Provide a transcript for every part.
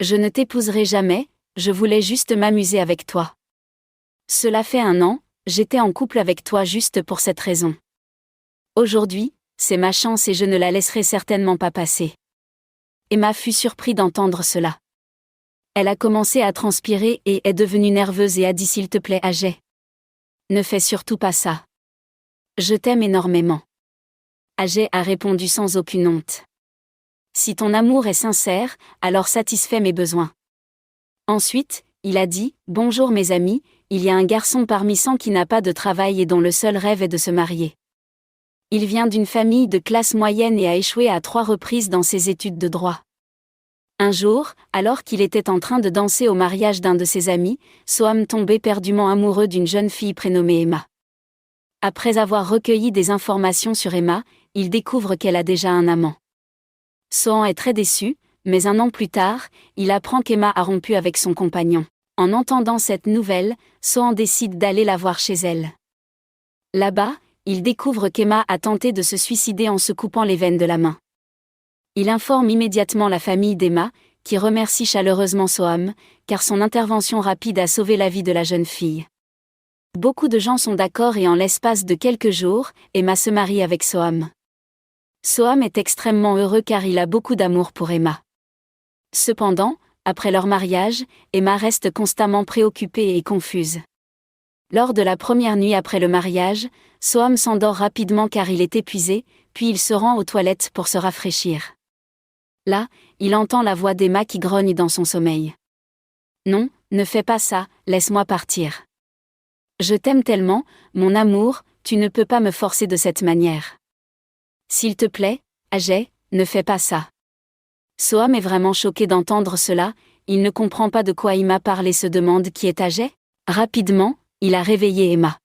Je ne t'épouserai jamais, je voulais juste m'amuser avec toi. Cela fait 1 an, j'étais en couple avec toi juste pour cette raison. Aujourd'hui, c'est ma chance et je ne la laisserai certainement pas passer. Emma fut surpris d'entendre cela. Elle a commencé à transpirer et est devenue nerveuse et a dit s'il te plaît Ajay. Ne fais surtout pas ça. Je t'aime énormément. Ajay a répondu sans aucune honte. Si ton amour est sincère, alors satisfais mes besoins. Ensuite, il a dit, bonjour mes amis, il y a un garçon parmi 100 qui n'a pas de travail et dont le seul rêve est de se marier. Il vient d'une famille de classe moyenne et a échoué à 3 reprises dans ses études de droit. Un jour, alors qu'il était en train de danser au mariage d'un de ses amis, Soham tombe éperdument amoureux d'une jeune fille prénommée Emma. Après avoir recueilli des informations sur Emma, il découvre qu'elle a déjà un amant. Soham est très déçu, mais 1 an plus tard, il apprend qu'Emma a rompu avec son compagnon. En entendant cette nouvelle, Soham décide d'aller la voir chez elle. Là-bas, il découvre qu'Emma a tenté de se suicider en se coupant les veines de la main. Il informe immédiatement la famille d'Emma, qui remercie chaleureusement Soham, car son intervention rapide a sauvé la vie de la jeune fille. Beaucoup de gens sont d'accord et en l'espace de quelques jours, Emma se marie avec Soham. Soham est extrêmement heureux car il a beaucoup d'amour pour Emma. Cependant, après leur mariage, Emma reste constamment préoccupée et confuse. Lors de la première nuit après le mariage, Soham s'endort rapidement car il est épuisé, puis il se rend aux toilettes pour se rafraîchir. Là, il entend la voix d'Emma qui grogne dans son sommeil. Non, ne fais pas ça, laisse-moi partir. Je t'aime tellement, mon amour, tu ne peux pas me forcer de cette manière. S'il te plaît, Ajay, ne fais pas ça. Soham est vraiment choqué d'entendre cela, il ne comprend pas de quoi Emma parle et se demande qui est Ajay. Rapidement, il a réveillé Emma.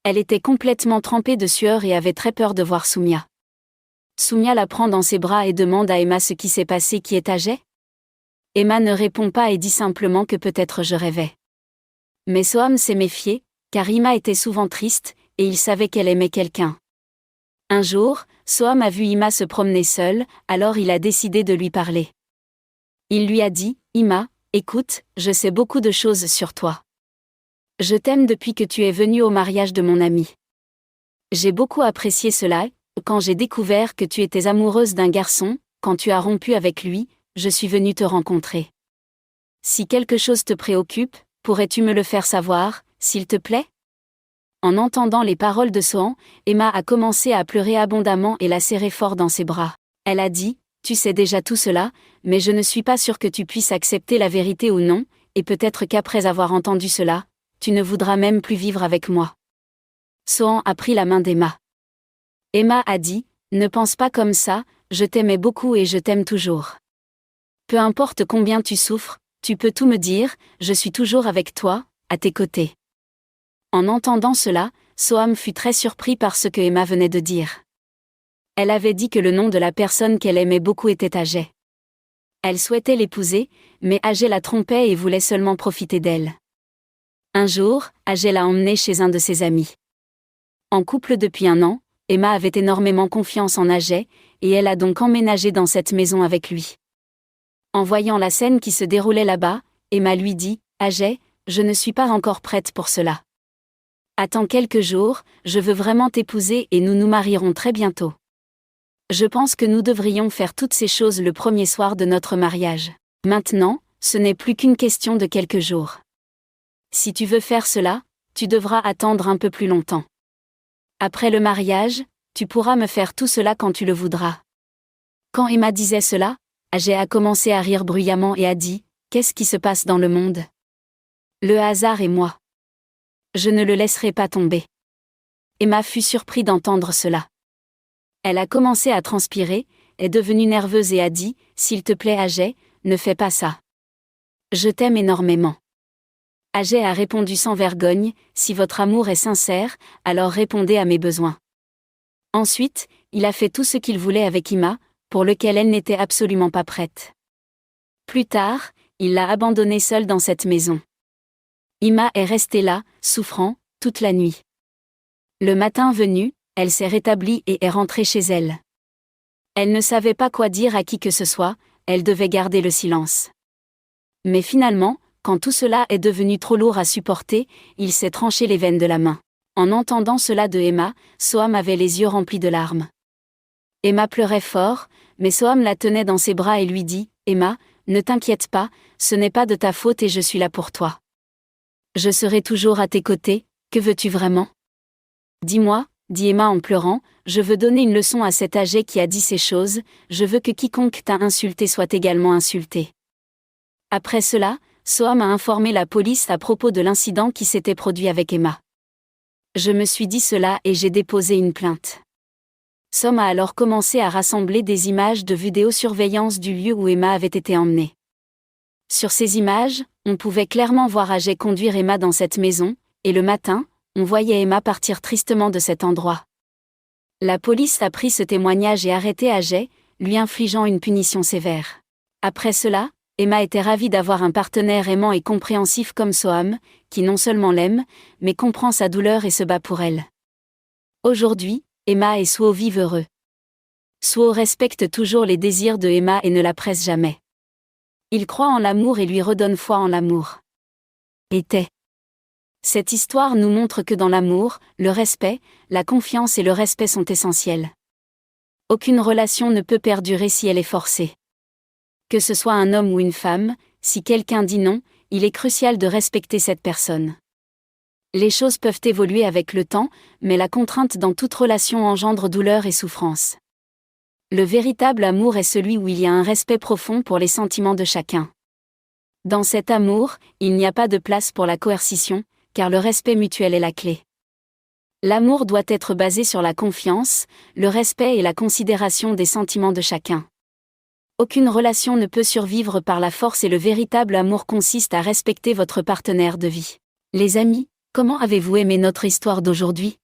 Elle était complètement trempée de sueur et avait très peur de voir Soumya. Soumya la prend dans ses bras et demande à Emma ce qui s'est passé, qui est Ajay. Emma ne répond pas et dit simplement que peut-être je rêvais. Mais Soham s'est méfié, car Emma était souvent triste, et il savait qu'elle aimait quelqu'un. Un jour, Soham a vu Emma se promener seule, alors il a décidé de lui parler. Il lui a dit, Emma, écoute, je sais beaucoup de choses sur toi. Je t'aime depuis que tu es venue au mariage de mon ami. J'ai beaucoup apprécié cela, quand j'ai découvert que tu étais amoureuse d'un garçon, quand tu as rompu avec lui, je suis venue te rencontrer. Si quelque chose te préoccupe, pourrais-tu me le faire savoir, s'il te plaît? En entendant les paroles de Soham, Emma a commencé à pleurer abondamment et la serrer fort dans ses bras. Elle a dit, tu sais déjà tout cela, mais je ne suis pas sûre que tu puisses accepter la vérité ou non, et peut-être qu'après avoir entendu cela, tu ne voudras même plus vivre avec moi. Soham a pris la main d'Emma. Emma a dit, ne pense pas comme ça, je t'aimais beaucoup et je t'aime toujours. Peu importe combien tu souffres, tu peux tout me dire, je suis toujours avec toi, à tes côtés. En entendant cela, Soham fut très surpris par ce que Emma venait de dire. Elle avait dit que le nom de la personne qu'elle aimait beaucoup était Ajay. Elle souhaitait l'épouser, mais Ajay la trompait et voulait seulement profiter d'elle. Un jour, Ajay l'a emmenée chez un de ses amis. En couple depuis 1 an, Emma avait énormément confiance en Ajay, et elle a donc emménagé dans cette maison avec lui. En voyant la scène qui se déroulait là-bas, Emma lui dit, Ajay, je ne suis pas encore prête pour cela. Attends quelques jours, je veux vraiment t'épouser et nous nous marierons très bientôt. Je pense que nous devrions faire toutes ces choses le premier soir de notre mariage. Maintenant, ce n'est plus qu'une question de quelques jours. Si tu veux faire cela, tu devras attendre un peu plus longtemps. Après le mariage, tu pourras me faire tout cela quand tu le voudras. Quand Emma disait cela, Ajay a commencé à rire bruyamment et a dit, qu'est-ce qui se passe dans le monde? Le hasard et moi. Je ne le laisserai pas tomber. Emma fut surprise d'entendre cela. Elle a commencé à transpirer, est devenue nerveuse et a dit, s'il te plaît Ajay, ne fais pas ça. Je t'aime énormément. Ajay a répondu sans vergogne, si votre amour est sincère, alors répondez à mes besoins. Ensuite, il a fait tout ce qu'il voulait avec Emma, pour lequel elle n'était absolument pas prête. Plus tard, il l'a abandonnée seule dans cette maison. Emma est restée là, souffrant, toute la nuit. Le matin venu, elle s'est rétablie et est rentrée chez elle. Elle ne savait pas quoi dire à qui que ce soit, elle devait garder le silence. Mais finalement, quand tout cela est devenu trop lourd à supporter, il s'est tranché les veines de la main. En entendant cela de Emma, Soham avait les yeux remplis de larmes. Emma pleurait fort, mais Soham la tenait dans ses bras et lui dit « Emma, ne t'inquiète pas, ce n'est pas de ta faute et je suis là pour toi. Je serai toujours à tes côtés, que veux-tu vraiment ? Dis-moi, dit Emma en pleurant, je veux donner une leçon à cet âgé qui a dit ces choses, je veux que quiconque t'a insulté soit également insulté. » Après cela, Soham a informé la police à propos de l'incident qui s'était produit avec Emma. Je me suis dit cela et j'ai déposé une plainte. Soham a alors commencé à rassembler des images de vidéosurveillance du lieu où Emma avait été emmenée. Sur ces images, on pouvait clairement voir Ajay conduire Emma dans cette maison, et le matin, on voyait Emma partir tristement de cet endroit. La police a pris ce témoignage et arrêté Ajay, lui infligeant une punition sévère. Après cela, Emma était ravie d'avoir un partenaire aimant et compréhensif comme Soham, qui non seulement l'aime, mais comprend sa douleur et se bat pour elle. Aujourd'hui, Emma et Suho vivent heureux. Suho respecte toujours les désirs de Emma et ne la presse jamais. Il croit en l'amour et lui redonne foi en l'amour. Cette histoire nous montre que dans l'amour, le respect, la confiance et le respect sont essentiels. Aucune relation ne peut perdurer si elle est forcée. Que ce soit un homme ou une femme, si quelqu'un dit non, il est crucial de respecter cette personne. Les choses peuvent évoluer avec le temps, mais la contrainte dans toute relation engendre douleur et souffrance. Le véritable amour est celui où il y a un respect profond pour les sentiments de chacun. Dans cet amour, il n'y a pas de place pour la coercition, car le respect mutuel est la clé. L'amour doit être basé sur la confiance, le respect et la considération des sentiments de chacun. Aucune relation ne peut survivre par la force et le véritable amour consiste à respecter votre partenaire de vie. Les amis, comment avez-vous aimé notre histoire d'aujourd'hui ?